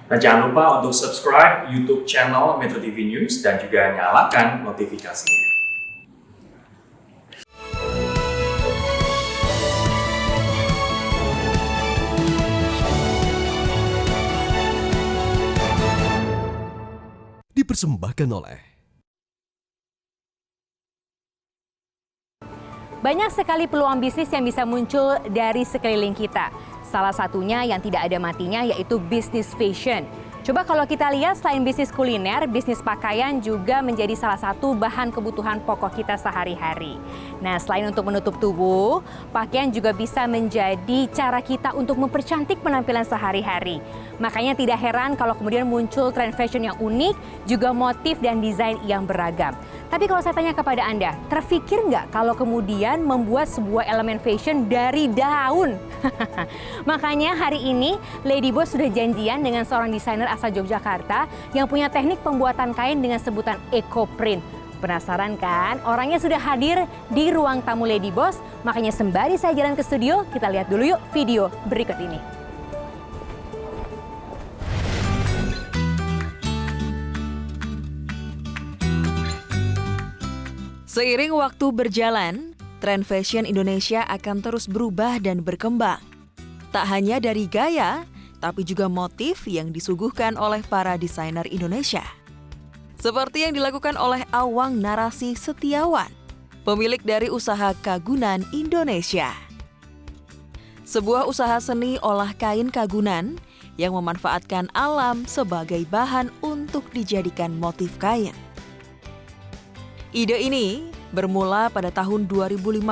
Dan jangan lupa untuk subscribe YouTube channel Metro TV News dan juga nyalakan notifikasinya. Dipersembahkan oleh banyak sekali peluang bisnis yang bisa muncul dari sekeliling kita. Salah satunya yang tidak ada matinya yaitu bisnis fashion. Coba kalau kita lihat selain bisnis kuliner, bisnis pakaian juga menjadi salah satu bahan kebutuhan pokok kita sehari-hari. Nah, selain untuk menutup tubuh, pakaian juga bisa menjadi cara kita untuk mempercantik penampilan sehari-hari. Makanya tidak heran kalau kemudian muncul tren fashion yang unik, juga motif dan desain yang beragam. Tapi kalau saya tanya kepada Anda, terfikir nggak kalau kemudian membuat sebuah elemen fashion dari daun? Makanya hari ini Lady Boss sudah janjian dengan seorang desainer asal Yogyakarta yang punya teknik pembuatan kain dengan sebutan eco print. Penasaran kan? Orangnya sudah hadir di ruang tamu Lady Boss. Makanya sembari saya jalan ke studio, kita lihat dulu yuk video berikut ini. Seiring waktu berjalan, tren fashion Indonesia akan terus berubah dan berkembang. Tak hanya dari gaya, tapi juga motif yang disuguhkan oleh para desainer Indonesia. Seperti yang dilakukan oleh Awang Narasi Setiawan, pemilik dari usaha Kagunan Indonesia. Sebuah usaha seni olah kain kagunan yang memanfaatkan alam sebagai bahan untuk dijadikan motif kain. Ide ini bermula pada tahun 2015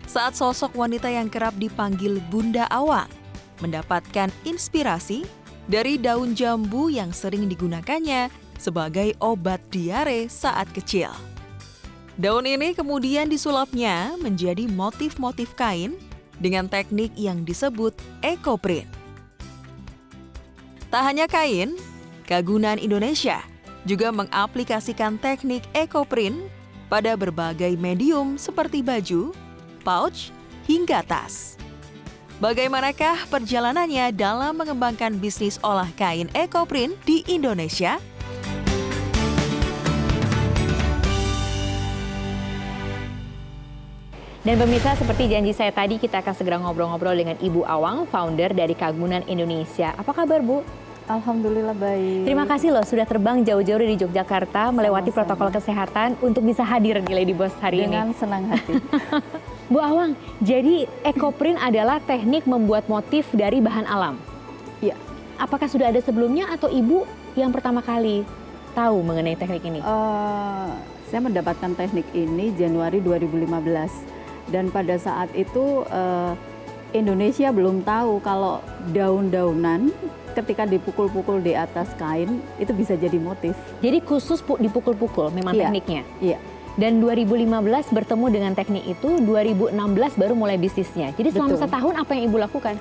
saat sosok wanita yang kerap dipanggil Bunda Awang mendapatkan inspirasi dari daun jambu yang sering digunakannya sebagai obat diare saat kecil. Daun ini kemudian disulapnya menjadi motif-motif kain dengan teknik yang disebut eco print. Tak hanya kain, Kagunan Indonesia juga mengaplikasikan teknik eco print pada berbagai medium seperti baju, pouch, hingga tas. Bagaimanakah perjalanannya dalam mengembangkan bisnis olah kain eco print di Indonesia? Dan pemirsa, seperti janji saya tadi, kita akan segera ngobrol-ngobrol dengan Ibu Awang, founder dari Kagunan Indonesia. Apa kabar, Bu? Alhamdulillah baik. Terima kasih loh sudah terbang jauh-jauh dari Yogyakarta melewati Sama-sama. protokol kesehatan untuk bisa hadir di Lady Boss hari ini. Dengan senang hati. Bu Awang, jadi eco print adalah teknik membuat motif dari bahan alam. Iya. Apakah sudah ada sebelumnya atau Ibu yang pertama kali tahu mengenai teknik ini? Saya mendapatkan teknik ini Januari 2015 dan pada saat itu Indonesia belum tahu kalau daun-daunan ketika dipukul-pukul di atas kain itu bisa jadi motif. Jadi khusus dipukul-pukul memang Iya. tekniknya? Iya. Dan 2015 bertemu dengan teknik itu, 2016 baru mulai bisnisnya. Jadi selama Betul. setahun apa yang Ibu lakukan?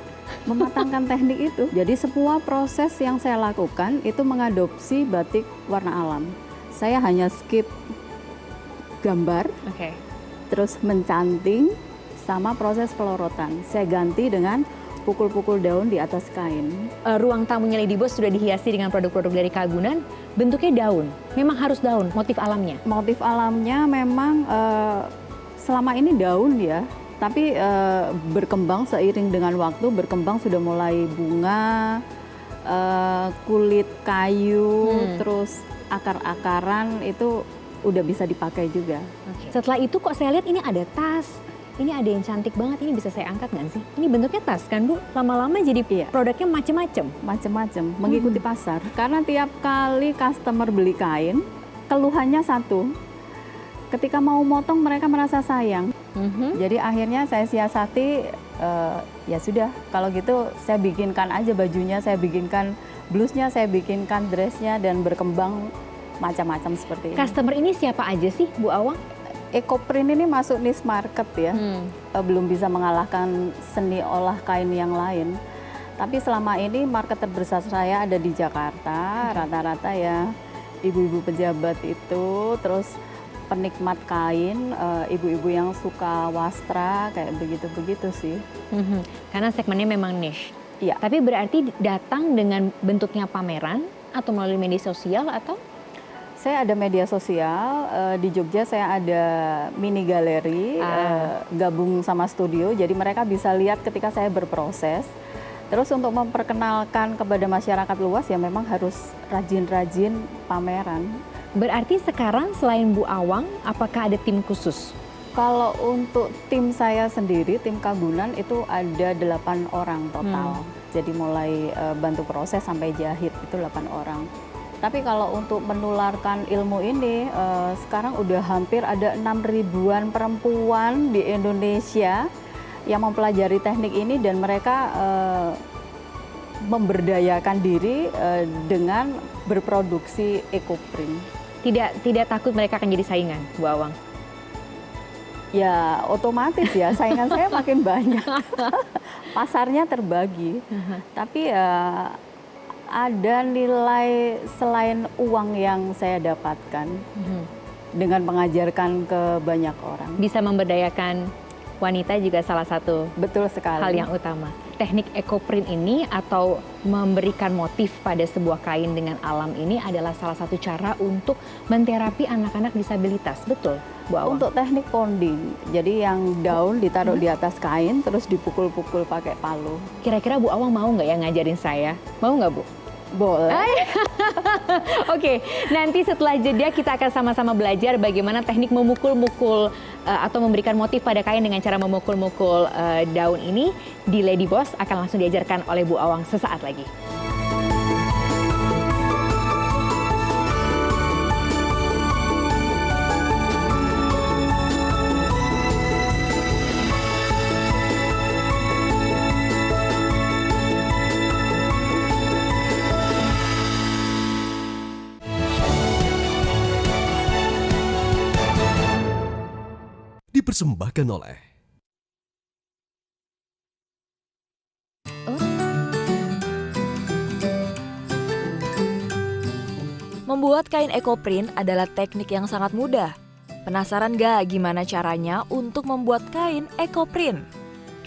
Mematangkan teknik itu. Jadi sebuah proses yang saya lakukan itu mengadopsi batik warna alam. Saya hanya skip gambar, Oke. terus mencanting sama proses pelorotan. Saya ganti dengan pukul-pukul daun di atas kain. Ruang tamunya Lady Boss sudah dihiasi dengan produk-produk dari Kagunan. Bentuknya daun, memang harus daun, motif alamnya. Motif alamnya memang selama ini daun ya, tapi berkembang seiring dengan waktu, berkembang sudah mulai bunga, kulit kayu, terus akar-akaran itu udah bisa dipakai juga. Setelah itu kok saya lihat ini ada tas, ini ada yang cantik banget, ini bisa saya angkat nggak sih? Ini bentuknya tas kan Bu? Lama-lama jadi produknya macem-macem. Macam-macam, mengikuti pasar. Karena tiap kali customer beli kain, keluhannya satu. Ketika mau motong mereka merasa sayang. Jadi akhirnya saya siasati, ya sudah kalau gitu saya bikinkan aja bajunya, saya bikinkan blusnya, saya bikinkan dressnya dan berkembang macam-macam seperti ini. Customer ini siapa aja sih Bu Awang? Eco print ini masuk niche market ya, belum bisa mengalahkan seni olah kain yang lain. Tapi selama ini market terbesar saya ada di Jakarta, rata-rata ya ibu-ibu pejabat itu, terus penikmat kain, ibu-ibu yang suka wastra, kayak begitu-begitu sih. Karena segmennya memang niche. Iya. Tapi berarti datang dengan bentuknya pameran atau melalui media sosial atau? Saya ada media sosial, di Jogja saya ada mini galeri, gabung sama studio, jadi mereka bisa lihat ketika saya berproses. Terus untuk memperkenalkan kepada masyarakat luas ya memang harus rajin-rajin pameran. Berarti sekarang selain Bu Awang, apakah ada tim khusus? Kalau untuk tim saya sendiri, tim Kagunan itu ada 8 orang total. Jadi mulai bantu proses sampai jahit itu 8 orang. Tapi kalau untuk menularkan ilmu ini, sekarang udah hampir ada 6.000-an perempuan di Indonesia yang mempelajari teknik ini dan mereka memberdayakan diri dengan berproduksi ekoprint. Tidak takut mereka akan jadi saingan, Bu Awang? Ya otomatis ya, saingan saya makin banyak. Pasarnya terbagi. Tapi ada nilai selain uang yang saya dapatkan dengan mengajarkan ke banyak orang. Bisa memberdayakan wanita juga salah satu Betul sekali. hal yang utama. Teknik ekoprint ini atau memberikan motif pada sebuah kain dengan alam ini adalah salah satu cara untuk menterapi anak-anak disabilitas, betul Bu Awang? Untuk teknik ponding, jadi yang daun ditaruh di atas kain terus dipukul-pukul pakai palu. Kira-kira Bu Awang mau nggak ya ngajarin saya? Mau nggak Bu? Boleh. Oke, nanti setelah jeda kita akan sama-sama belajar bagaimana teknik memukul-mukul atau memberikan motif pada kain dengan cara memukul-mukul daun ini di Lady Boss akan langsung diajarkan oleh Bu Awang sesaat lagi. Dipersembahkan oleh Membuat kain ekoprint adalah teknik yang sangat mudah. Penasaran gak gimana caranya untuk membuat kain ekoprint?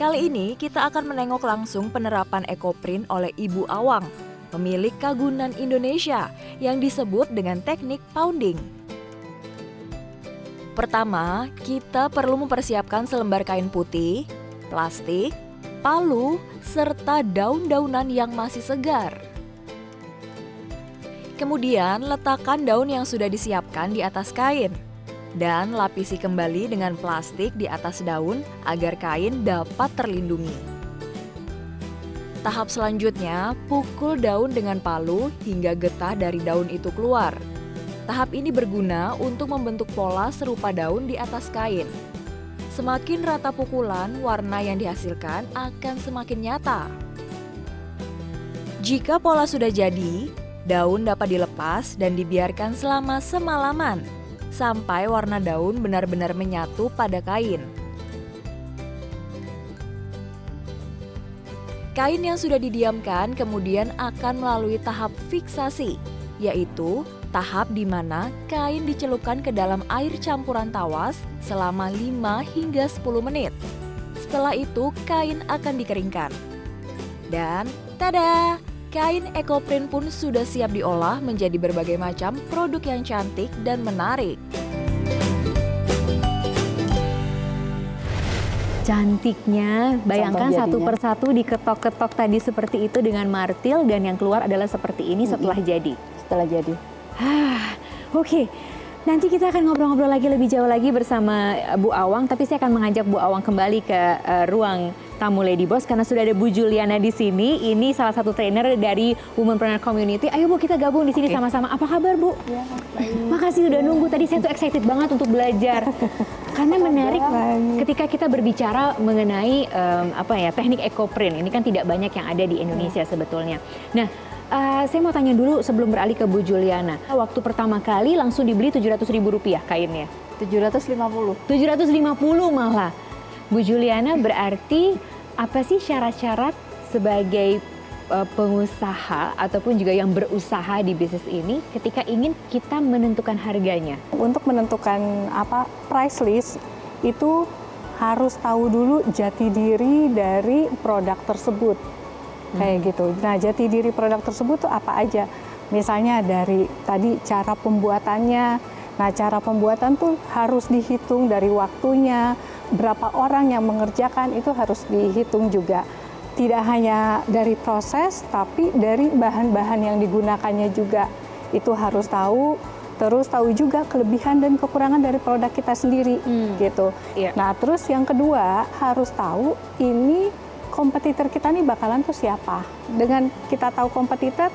Kali ini kita akan menengok langsung penerapan ekoprint oleh Ibu Awang, pemilik Kagunan Indonesia yang disebut dengan teknik pounding. Pertama, kita perlu mempersiapkan selembar kain putih, plastik, palu, serta daun-daunan yang masih segar. Kemudian, letakkan daun yang sudah disiapkan di atas kain dan lapisi kembali dengan plastik di atas daun agar kain dapat terlindungi. Tahap selanjutnya, pukul daun dengan palu hingga getah dari daun itu keluar. Tahap ini berguna untuk membentuk pola serupa daun di atas kain. Semakin rata pukulan, warna yang dihasilkan akan semakin nyata. Jika pola sudah jadi, daun dapat dilepas dan dibiarkan selama semalaman sampai warna daun benar-benar menyatu pada kain. Kain yang sudah didiamkan kemudian akan melalui tahap fiksasi, yaitu tahap di mana kain dicelupkan ke dalam air campuran tawas selama 5 hingga 10 menit. Setelah itu, kain akan dikeringkan. Dan tada! Kain ekoprint pun sudah siap diolah menjadi berbagai macam produk yang cantik dan menarik. Cantiknya, bayangkan Contoh satu jadinya. persatu diketok-ketok tadi seperti itu dengan martil dan yang keluar adalah seperti ini setelah jadi. Setelah jadi. Oke, nanti kita akan ngobrol-ngobrol lagi lebih jauh lagi bersama Bu Awang, tapi saya akan mengajak Bu Awang kembali ke ruang tamu Lady Boss karena sudah ada Bu Juliana di sini. Ini salah satu trainer dari Womenpreneur Community. Ayo Bu, kita gabung di sini sama-sama. Apa kabar Bu? Ya, baik. Makasih udah nunggu. Tadi saya tuh excited banget untuk belajar. Karena menarik ketika kita berbicara mengenai teknik ekoprint. Ini kan tidak banyak yang ada di Indonesia sebetulnya. Nah, saya mau tanya dulu sebelum beralih ke Bu Juliana. Waktu pertama kali langsung dibeli Rp700.000 kainnya. 750. 750 malah. Bu Juliana, berarti apa sih syarat-syarat sebagai pengusaha ataupun juga yang berusaha di bisnis ini ketika ingin kita menentukan harganya? Untuk menentukan price list itu harus tahu dulu jati diri dari produk tersebut. kayak gitu. Nah, jati diri produk tersebut tuh apa aja? Misalnya dari tadi cara pembuatannya. Nah, cara pembuatan tuh harus dihitung dari waktunya, berapa orang yang mengerjakan itu harus dihitung juga. Tidak hanya dari proses, tapi dari bahan-bahan yang digunakannya juga. Itu harus tahu, terus tahu juga kelebihan dan kekurangan dari produk kita sendiri gitu. Iya. Nah, terus yang kedua harus tahu ini kompetitor kita nih bakalan tuh siapa. Dengan kita tahu kompetitor,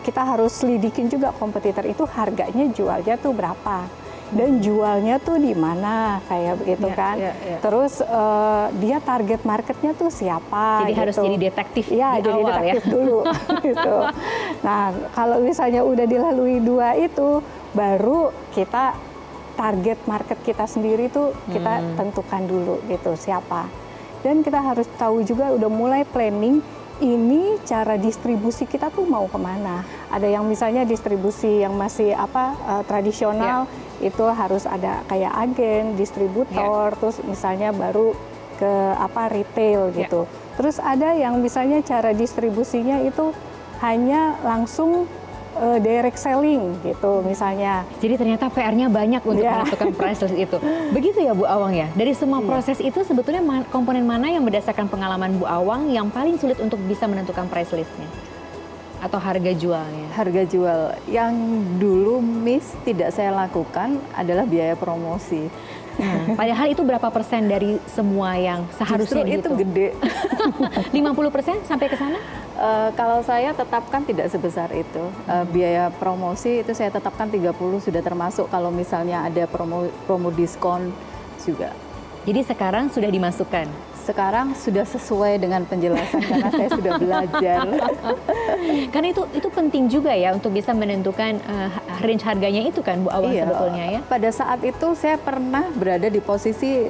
kita harus selidikin juga kompetitor itu harganya jualnya tuh berapa. Dan jualnya tuh di mana kayak begitu kan. Terus dia target marketnya tuh siapa. Jadi gitu. harus jadi detektif Ya, di jadi awal detektif ya. dulu gitu. Nah, kalau misalnya udah dilalui 2 itu, baru kita target market kita sendiri tuh kita tentukan dulu gitu siapa. Dan kita harus tahu juga udah mulai planning ini cara distribusi kita tuh mau kemana. Ada yang misalnya distribusi yang masih tradisional, itu harus ada kayak agen, distributor, terus misalnya baru ke retail gitu. Terus ada yang misalnya cara distribusinya itu hanya langsung direct selling gitu misalnya. Jadi ternyata PR-nya banyak untuk menentukan price list itu. Begitu ya Bu Awang ya? Dari semua proses itu sebetulnya komponen mana yang berdasarkan pengalaman Bu Awang yang paling sulit untuk bisa menentukan price list-nya? Atau harga jualnya? Harga jual yang dulu tidak saya lakukan adalah biaya promosi. Nah, padahal itu berapa persen dari semua yang seharusnya Justru itu dihitung? gede. 50% sampai ke sana? Kalau saya tetapkan tidak sebesar itu. Biaya promosi itu saya tetapkan 30 sudah termasuk kalau misalnya ada promo diskon juga. Jadi sekarang sudah dimasukkan? Sekarang sudah sesuai dengan penjelasan karena saya sudah belajar. Karena itu penting juga ya untuk bisa menentukan range harganya itu kan Bu Awang sebetulnya ya? Pada saat itu saya pernah berada di posisi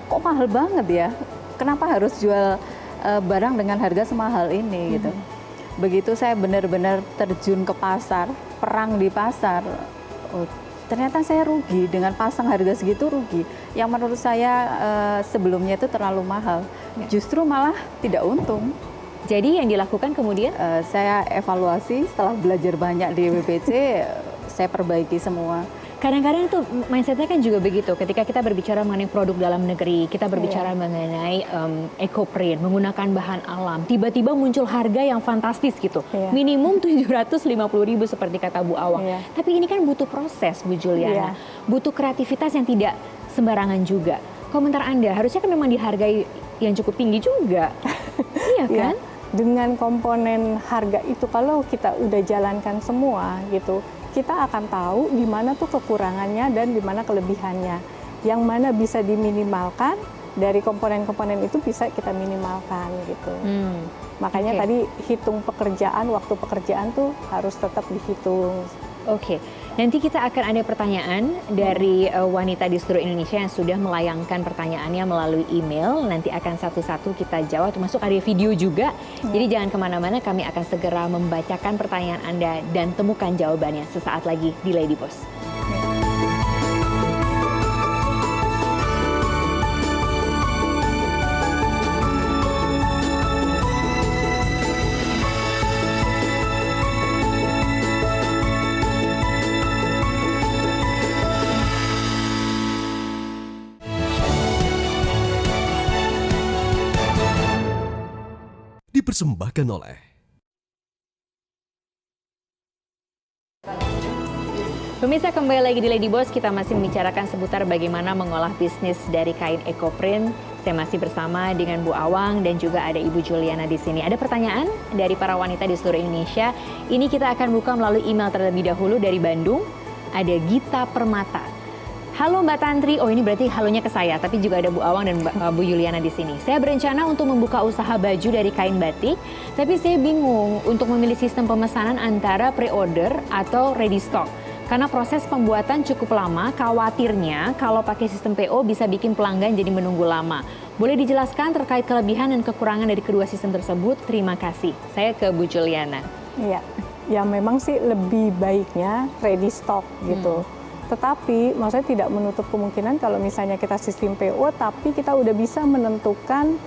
kok mahal banget ya? Kenapa harus jual barang dengan harga semahal ini gitu? Begitu saya benar-benar terjun ke pasar, perang di pasar, ternyata saya rugi dengan pasang harga segitu rugi. Yang menurut saya sebelumnya itu terlalu mahal. Justru malah tidak untung. Jadi yang dilakukan kemudian? Saya evaluasi setelah belajar banyak di WPC, saya perbaiki semua. Kadang-kadang tuh mindsetnya kan juga begitu. Ketika kita berbicara mengenai produk dalam negeri, kita berbicara mengenai eco-print, menggunakan bahan alam. Tiba-tiba muncul harga yang fantastis gitu. Minimum 750.000 seperti kata Bu Awang. Tapi ini kan butuh proses Bu Juliana. Butuh kreativitas yang tidak sembarangan juga. Komentar Anda, harusnya kan memang dihargai yang cukup tinggi juga. Iya kan? Dengan komponen harga itu kalau kita udah jalankan semua gitu, kita akan tahu di mana tuh kekurangannya dan di mana kelebihannya. Yang mana bisa diminimalkan, dari komponen-komponen itu bisa kita minimalkan gitu. Makanya tadi hitung pekerjaan, waktu pekerjaan tuh harus tetap dihitung. Oke, nanti kita akan ada pertanyaan dari wanita di seluruh Indonesia yang sudah melayangkan pertanyaannya melalui email. Nanti akan satu-satu kita jawab, termasuk ada video juga. Jadi jangan kemana-mana, kami akan segera membacakan pertanyaan Anda dan temukan jawabannya sesaat lagi di Lady Boss. Dipersembahkan oleh Pemirsa, kembali lagi di Lady Boss, kita masih membicarakan seputar bagaimana mengolah bisnis dari kain eco-print. Saya masih bersama dengan Bu Awang dan juga ada Ibu Juliana di sini. Ada pertanyaan dari para wanita di seluruh Indonesia. Ini kita akan buka melalui email terlebih dahulu dari Bandung. Ada Gita Permata. Halo Mbak Tantri, oh ini berarti halonya ke saya, tapi juga ada Bu Awang dan Bu Juliana di sini. Saya berencana untuk membuka usaha baju dari kain batik, tapi saya bingung untuk memilih sistem pemesanan antara pre-order atau ready stock. Karena proses pembuatan cukup lama, khawatirnya kalau pakai sistem PO bisa bikin pelanggan jadi menunggu lama. Boleh dijelaskan terkait kelebihan dan kekurangan dari kedua sistem tersebut? Terima kasih. Saya ke Bu Juliana. Iya, ya memang sih lebih baiknya ready stock gitu. Tetapi maksudnya tidak menutup kemungkinan kalau misalnya kita sistem PO, tapi kita udah bisa menentukan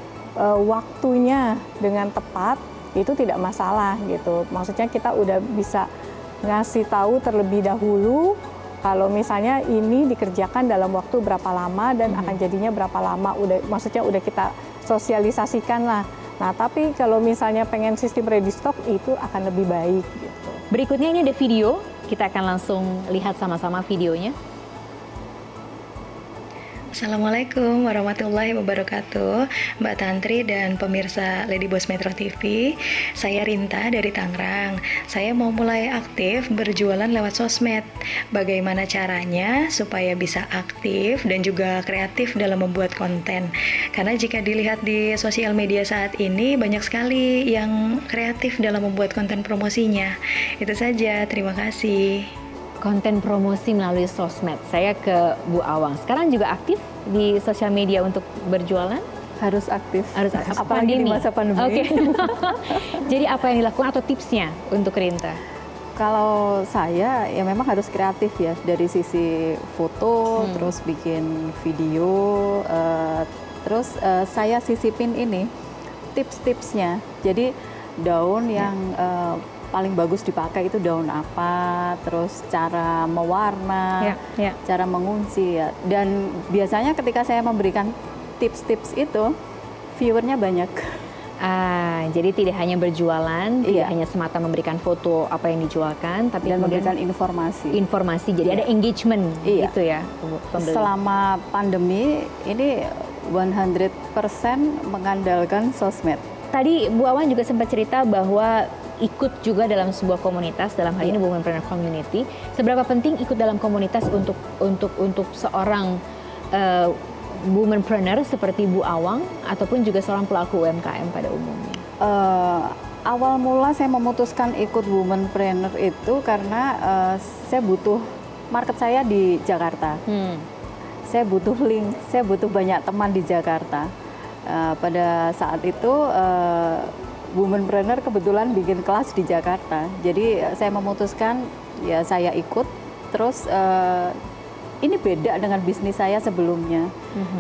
waktunya dengan tepat itu tidak masalah gitu. Maksudnya kita udah bisa ngasih tahu terlebih dahulu kalau misalnya ini dikerjakan dalam waktu berapa lama dan akan jadinya berapa lama, maksudnya udah kita sosialisasikan lah. Nah, tapi kalau misalnya pengen sistem ready stock itu akan lebih baik gitu. Berikutnya ini ada video, kita akan langsung lihat sama-sama videonya. Assalamualaikum warahmatullahi wabarakatuh, Mbak Tantri dan pemirsa Lady Boss Metro TV. Saya Rinta dari Tangerang. Saya mau mulai aktif berjualan lewat sosmed. Bagaimana caranya supaya bisa aktif dan juga kreatif dalam membuat konten? Karena jika dilihat di sosial media saat ini banyak sekali yang kreatif dalam membuat konten promosinya. Itu saja, terima kasih. Konten promosi melalui sosmed. Saya ke Bu Awang. Sekarang juga aktif di sosial media untuk berjualan? Harus aktif. Harus aktif. Apalagi di masa pandemi. Oke. Jadi apa yang dilakukan atau tipsnya untuk Rinta? Kalau saya ya memang harus kreatif ya, dari sisi foto, terus bikin video, terus saya sisipin ini tips-tipsnya. Jadi daun yang paling bagus dipakai itu daun apa, terus cara mewarna, cara mengunci ya. Dan biasanya ketika saya memberikan tips-tips itu, viewernya banyak. Jadi tidak hanya berjualan, tidak hanya semata memberikan foto apa yang dijualkan, tapi dan kemudian memberikan informasi. Jadi ada engagement gitu ya pembeli. Selama pandemi ini 100% mengandalkan sosmed. Tadi Bu Awan juga sempat cerita bahwa ikut juga dalam sebuah komunitas, dalam hal ini Womenpreneur Community. Seberapa penting ikut dalam komunitas untuk seorang womenpreneur seperti Bu Awang ataupun juga seorang pelaku UMKM pada umumnya? Awal mula saya memutuskan ikut Womenpreneur itu karena saya butuh market saya di Jakarta. Saya butuh link, saya butuh banyak teman di Jakarta. Pada saat itu Womenpreneur kebetulan bikin kelas di Jakarta. Jadi saya memutuskan ya saya ikut. Terus ini beda dengan bisnis saya sebelumnya.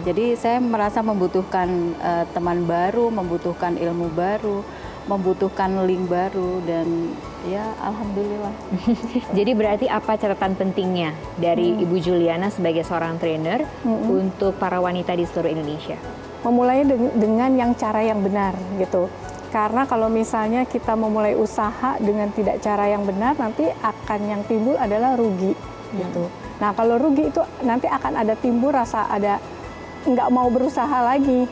Jadi saya merasa membutuhkan teman baru, membutuhkan ilmu baru, membutuhkan link baru, dan ya alhamdulillah. Jadi berarti apa catatan pentingnya dari Ibu Juliana sebagai seorang trainer untuk para wanita di seluruh Indonesia? Memulai dengan yang cara yang benar gitu. Karena kalau misalnya kita memulai usaha dengan tidak cara yang benar, nanti akan yang timbul adalah rugi gitu. Nah, kalau rugi itu nanti akan ada timbul rasa nggak mau berusaha lagi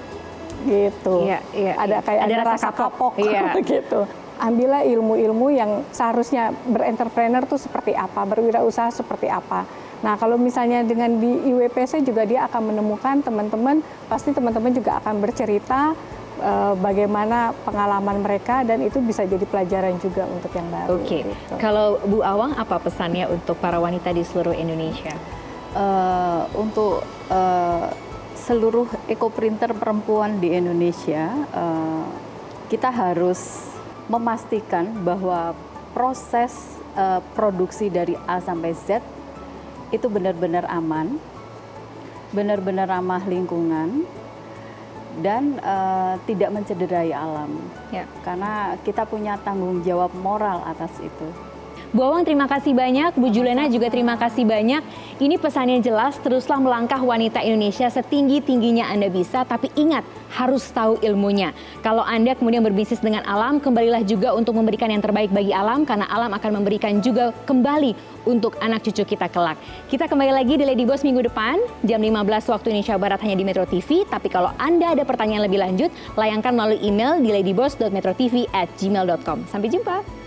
gitu. Ada kayak ada rasa kapok gitu. Ambillah ilmu-ilmu yang seharusnya berentrepreneur tuh seperti apa, berwirausaha seperti apa. Nah, kalau misalnya dengan di IWPC juga dia akan menemukan teman-teman, pasti teman-teman juga akan bercerita bagaimana pengalaman mereka, dan itu bisa jadi pelajaran juga untuk yang baru. Oke. Gitu. Kalau Bu Awang, apa pesannya untuk para wanita di seluruh Indonesia? Untuk seluruh ekoprinter perempuan di Indonesia, kita harus memastikan bahwa proses produksi dari A sampai Z itu benar-benar aman, benar-benar ramah lingkungan, dan tidak mencederai alam. Karena kita punya tanggung jawab moral atas itu. Bu Awang terima kasih banyak, Bu Juliana juga terima kasih banyak. Ini pesannya jelas, teruslah melangkah wanita Indonesia setinggi-tingginya Anda bisa, tapi ingat, harus tahu ilmunya. Kalau Anda kemudian berbisnis dengan alam, kembalilah juga untuk memberikan yang terbaik bagi alam, karena alam akan memberikan juga kembali untuk anak cucu kita kelak. Kita kembali lagi di Lady Boss minggu depan, jam 15 waktu Indonesia Barat hanya di Metro TV. Tapi kalau Anda ada pertanyaan lebih lanjut, layangkan melalui email di ladyboss.metrotv@gmail.com. Sampai jumpa.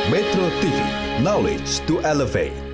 Metro TV, knowledge to elevate.